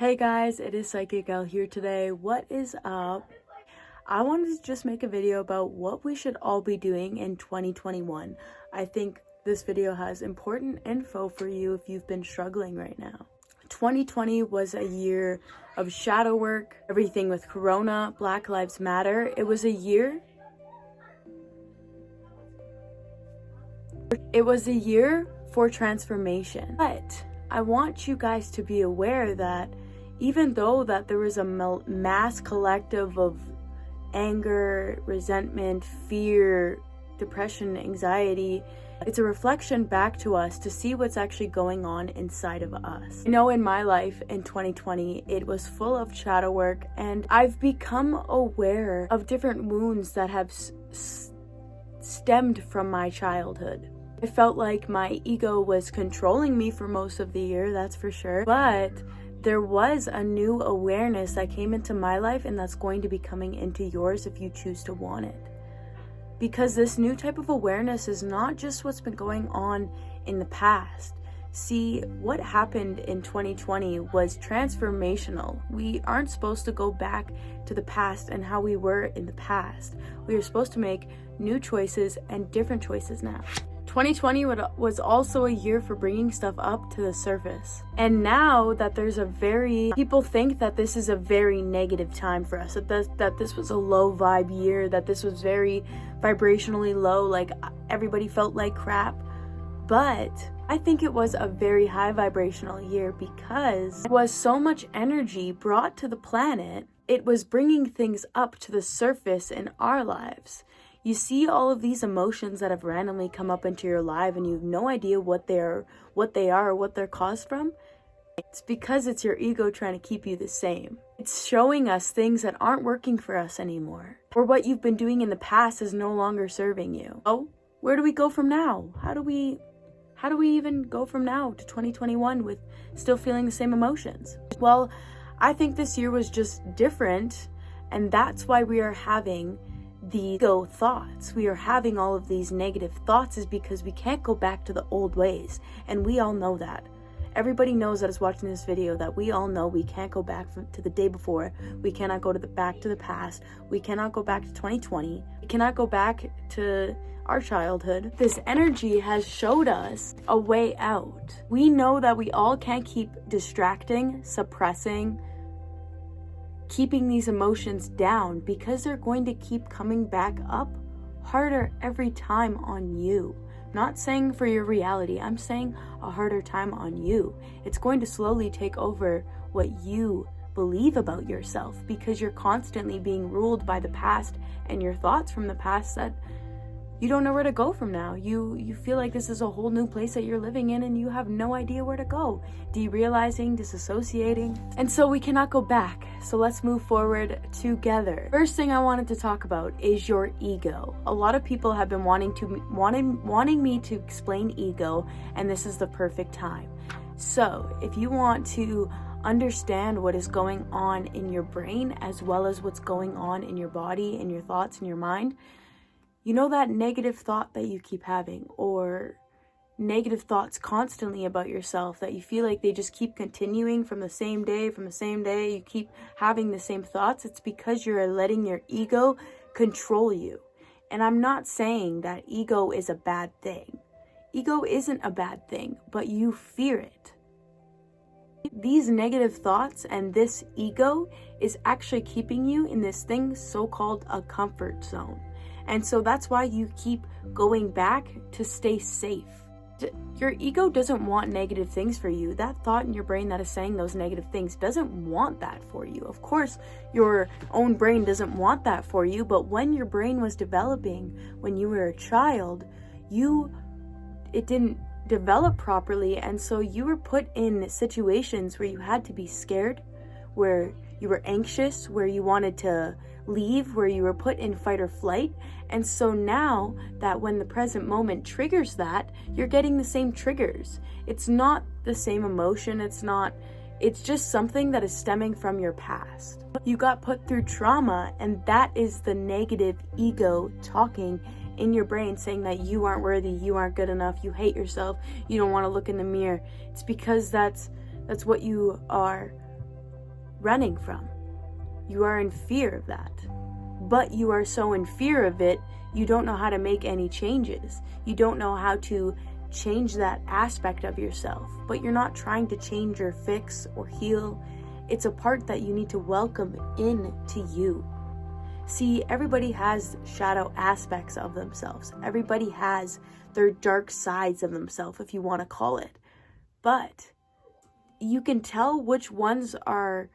Hey guys, it is psychicel here today. What is up? I wanted to just make a video about what we should all be doing in 2021. I think this video has important info for you if you've been struggling right now. 2020 was a year of shadow work, everything with Corona, Black Lives Matter. It was a year for transformation. But I want you guys to be aware that even though that there was a mass collective of anger, resentment, fear, depression, anxiety, it's a reflection back to us to see what's actually going on inside of us. I know in my life in 2020, it was full of shadow work, and I've become aware of different wounds that have stemmed from my childhood. I felt like my ego was controlling me for most of the year, that's for sure. But there was a new awareness that came into my life, and that's going to be coming into yours if you choose to want it. Because this new type of awareness is not just what's been going on in the past. See, what happened in 2020 was transformational. We aren't supposed to go back to the past and how we were in the past. We are supposed to make new choices and different choices now. 2020 was also a year for bringing stuff up to the surface. And now that people think that this is a very negative time for us, that this was a low vibe year, that this was very vibrationally low, like everybody felt like crap. But I think it was a very high vibrational year because there was so much energy brought to the planet. It was bringing things up to the surface in our lives. You see all of these emotions that have randomly come up into your life and you have no idea what they are or what they're caused from. It's because it's your ego trying to keep you the same. It's showing us things that aren't working for us anymore. Or what you've been doing in the past is no longer serving you. Oh, where do we go from now? How do we even go from now to 2021 with still feeling the same emotions? Well, I think this year was just different, and that's why we are having the ego thoughts. We are having all of these negative thoughts is because we can't go back to the old ways, and we all know that. Everybody knows that is watching this video that we all know we can't go back to the day before. We cannot go back to the past. We cannot go back to 2020. We cannot go back to our childhood. This energy has showed us a way out. We know that we all can't keep distracting, suppressing, keeping these emotions down, because they're going to keep coming back up harder every time on you. Not saying for your reality, I'm saying a harder time on you. It's going to slowly take over what you believe about yourself, because you're constantly being ruled by the past and your thoughts from the past that you don't know where to go from now. You feel like this is a whole new place that you're living in and you have no idea where to go. Derealizing, disassociating. And so we cannot go back. So let's move forward together. First thing I wanted to talk about is your ego. A lot of people have been wanting me to explain ego, and this is the perfect time. So if you want to understand what is going on in your brain as well as what's going on in your body and your thoughts and your mind, you know that negative thought that you keep having, or negative thoughts constantly about yourself that you feel like they just keep continuing from the same day, you keep having the same thoughts? It's because you're letting your ego control you. And I'm not saying that ego is a bad thing. Ego isn't a bad thing, but you fear it. These negative thoughts and this ego is actually keeping you in this thing so-called a comfort zone. And so that's why you keep going back to stay safe. Your ego doesn't want negative things for you. That thought in your brain that is saying those negative things doesn't want that for you. Of course, your own brain doesn't want that for you, but when your brain was developing, when you were a child, it didn't develop properly, and so you were put in situations where you had to be scared, where you were anxious, where you wanted to leave, where you were put in fight or flight. And so now that when the present moment triggers that, you're getting the same triggers. It's not the same emotion. It's just something that is stemming from your past. You got put through trauma, and that is the negative ego talking in your brain, saying that you aren't worthy, you aren't good enough, you hate yourself, you don't want to look in the mirror. It's because that's what you are running from. You are in fear of that. But you are so in fear of it, you don't know how to make any changes. You don't know how to change that aspect of yourself. But you're not trying to change or fix or heal. It's a part that you need to welcome in to you. See, everybody has shadow aspects of themselves. Everybody has their dark sides of themselves, if you want to call it. But you can tell which ones are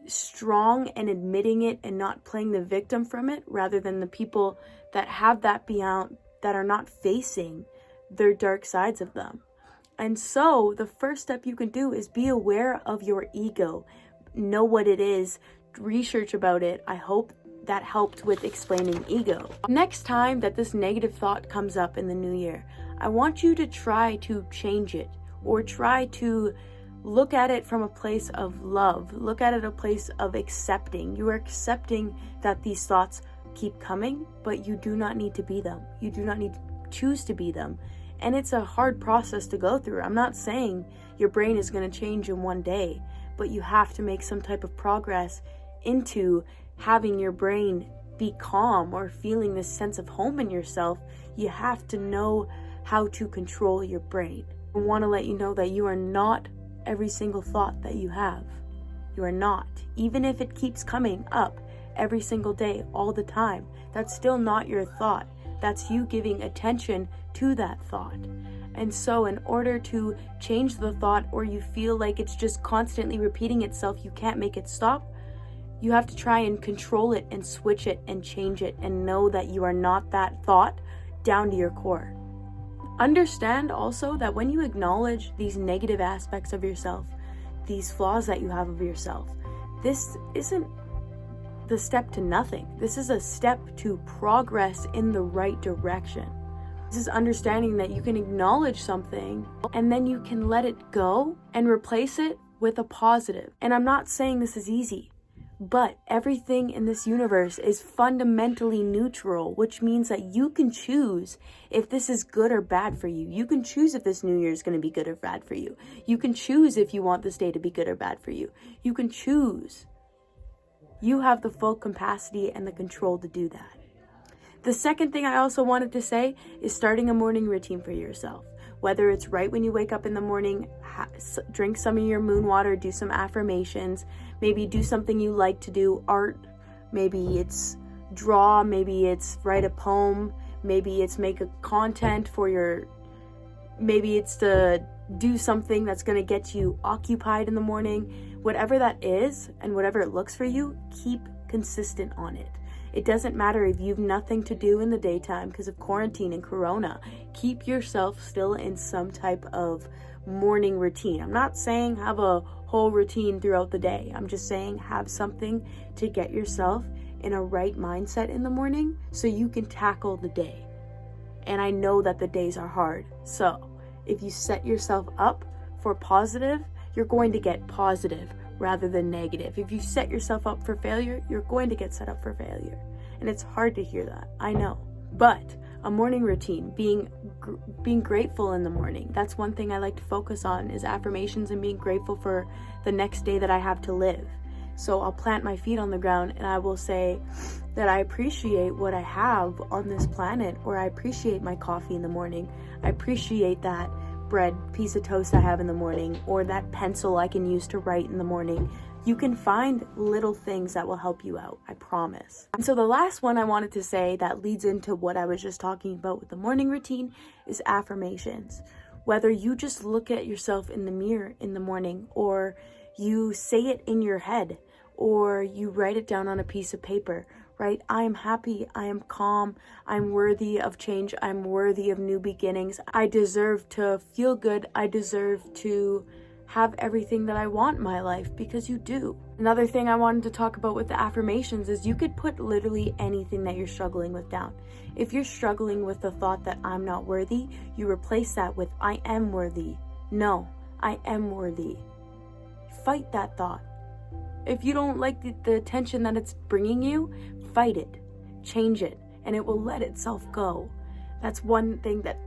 strong and admitting it and not playing the victim from it, rather than the people that have that beyond, that are not facing their dark sides of them. And so the first step you can do is be aware of your ego. Know what it is, research about it. I hope that helped with explaining ego. Next time that this negative thought comes up in the new year, I want you to try to change it, or try to look at it from a place of love. Look at it a place of accepting. You are accepting that these thoughts keep coming, but you do not need to be them. You do not need to choose to be them. And it's a hard process to go through. I'm not saying your brain is going to change in one day, but you have to make some type of progress into having your brain be calm or feeling this sense of home in yourself. You have to know how to control your brain. I want to let you know that you are not every single thought that you have. You are not. Even if it keeps coming up every single day, all the time, that's still not your thought. That's you giving attention to that thought. And so in order to change the thought, or you feel like it's just constantly repeating itself, you can't make it stop, you have to try and control it and switch it and change it, and know that you are not that thought down to your core. Understand also that when you acknowledge these negative aspects of yourself, these flaws that you have of yourself, this isn't the step to nothing. This is a step to progress in the right direction. This is understanding that you can acknowledge something and then you can let it go and replace it with a positive. And I'm not saying this is easy, but everything in this universe is fundamentally neutral, which means that you can choose if this is good or bad for you. You can choose if this new year is going to be good or bad for you. You can choose if you want this day to be good or bad for you. You can choose. You have the full capacity and the control to do that. The second thing I also wanted to say is starting a morning routine for yourself. Whether it's right when you wake up in the morning, drink some of your moon water, do some affirmations, maybe do something you like to do, art, maybe it's draw, maybe it's write a poem, maybe it's make a content for your, maybe it's to do something that's going to get you occupied in the morning. Whatever that is and whatever it looks for you, keep consistent on it. It doesn't matter if you've nothing to do in the daytime because of quarantine and corona. Keep yourself still in some type of morning routine. I'm not saying have a whole routine throughout the day. I'm just saying have something to get yourself in a right mindset in the morning so you can tackle the day. And I know that the days are hard. So if you set yourself up for positive, you're going to get positive rather than negative. If you set yourself up for failure, you're going to get set up for failure. And it's hard to hear that, I know. But a morning routine, being grateful in the morning, that's one thing I like to focus on, is affirmations and being grateful for the next day that I have to live. So I'll plant my feet on the ground and I will say that I appreciate what I have on this planet, or I appreciate my coffee in the morning. I appreciate that bread piece of toast I have in the morning, or that pencil I can use to write in the morning. You can find little things that will help you out, I promise. And so the last one I wanted to say that leads into what I was just talking about with the morning routine is affirmations. Whether you just look at yourself in the mirror in the morning, or you say it in your head, or you write it down on a piece of paper, right? I am happy, I am calm, I'm worthy of change, I'm worthy of new beginnings. I deserve to feel good, I deserve to have everything that I want in my life, because you do. Another thing I wanted to talk about with the affirmations is you could put literally anything that you're struggling with down. If you're struggling with the thought that I'm not worthy, you replace that with I am worthy. No, I am worthy. Fight that thought. If you don't like the attention that it's bringing you, fight it, change it, and it will let itself go. That's one thing that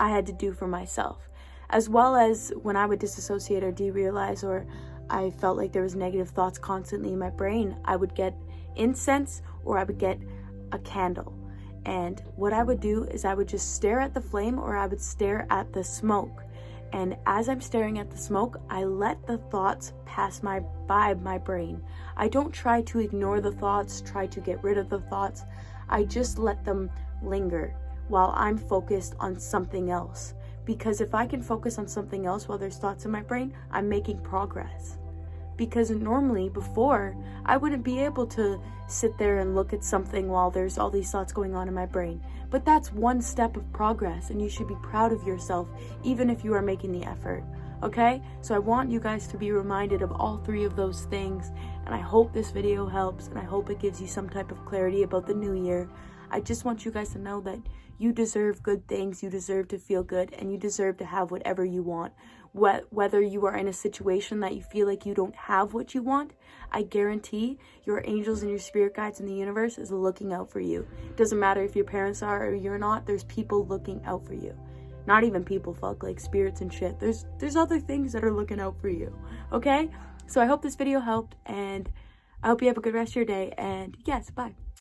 I had to do for myself. As well as when I would disassociate or derealize, or I felt like there was negative thoughts constantly in my brain, I would get incense or I would get a candle. And what I would do is I would just stare at the flame or I would stare at the smoke. And as I'm staring at the smoke, I let the thoughts pass by my brain. I don't try to ignore the thoughts, try to get rid of the thoughts. I just let them linger while I'm focused on something else. Because if I can focus on something else while there's thoughts in my brain, I'm making progress. Because normally before, I wouldn't be able to sit there and look at something while there's all these thoughts going on in my brain. But that's one step of progress, and you should be proud of yourself, even if you are making the effort. Okay? So I want you guys to be reminded of all three of those things, and I hope this video helps, and I hope it gives you some type of clarity about the new year. I just want you guys to know that you deserve good things, you deserve to feel good, and you deserve to have whatever you want. Whether you are in a situation that you feel like you don't have what you want, I guarantee your angels and your spirit guides in the universe is looking out for you. Doesn't matter if your parents are or you're not, there's people looking out for you. Not even people, fuck, like spirits and shit. There's other things that are looking out for you, okay? So I hope this video helped, and I hope you have a good rest of your day, and yes, bye.